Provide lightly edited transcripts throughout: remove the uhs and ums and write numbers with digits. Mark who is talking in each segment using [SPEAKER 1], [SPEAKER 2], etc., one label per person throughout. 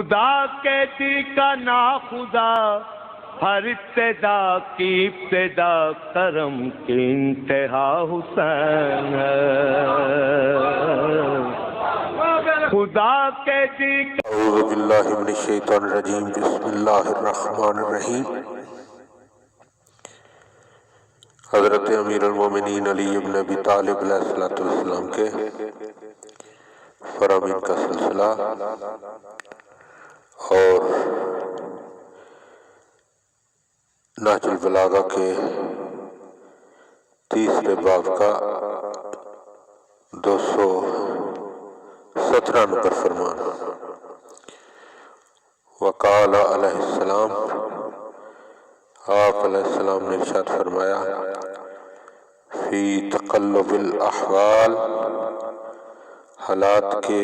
[SPEAKER 1] خدا کہتی کا نا خدا، ہر ابتدا کی ابتدا کرم کی انتہا حسین ہے۔ خدا کہتی
[SPEAKER 2] اعوذ باللہ من الشیطان الرجیم، بسم اللہ الرحمن الرحیم۔ حضرت امیر المومنین علی ابن ابی طالب علیہ السلام کے فرامین کا سلسلہ اور نہج البلاغہ کے تیسرے باب کا 217 نمبر فرمان۔ وقال علیہ السلام، آپ علیہ السلام نے ارشاد فرمایا، فی تقلب الاحوال، حالات کے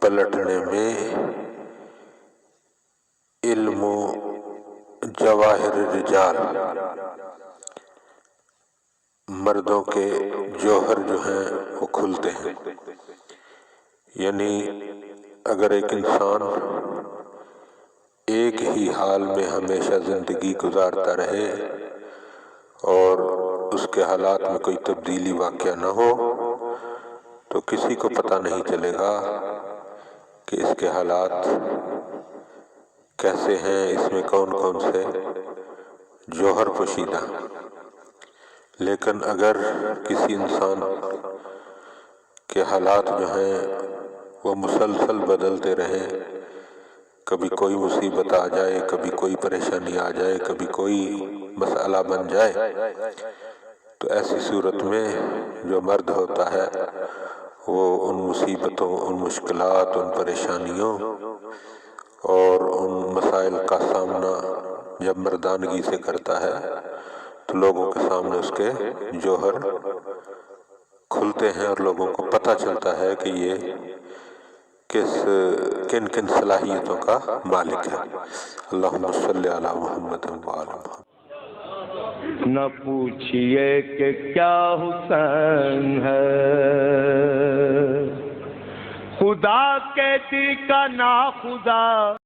[SPEAKER 2] پلٹنے میں، علم جواہر الرجال، مردوں کے جوہر جو ہیں وہ کھلتے ہیں۔ یعنی اگر ایک انسان ایک ہی حال میں ہمیشہ زندگی گزارتا رہے اور اس کے حالات میں کوئی تبدیلی واقع نہ ہو تو کسی کو پتہ نہیں چلے گا کہ اس کے حالات کیسے ہیں، اس میں کون کون سے جوہر پوشیدہ۔ لیکن اگر کسی انسان کے حالات جو ہیں وہ مسلسل بدلتے رہیں، کبھی کوئی مصیبت آ جائے، کبھی کوئی پریشانی آ جائے، کبھی کوئی مسئلہ بن جائے، تو ایسی صورت میں جو مرد ہوتا ہے وہ ان مصیبتوں، ان مشکلات، ان پریشانیوں اور ان مسائل کا سامنا جب مردانگی سے کرتا ہے تو لوگوں کے سامنے اس کے جوہر کھلتے ہیں اور لوگوں کو پتہ چلتا ہے کہ یہ کن کن صلاحیتوں کا مالک ہے۔ اللہم صلی علی محمد و علی محمد۔
[SPEAKER 1] نہ پوچھئے کہ کیا حسین ہے، خدا کہتی کا نا خدا،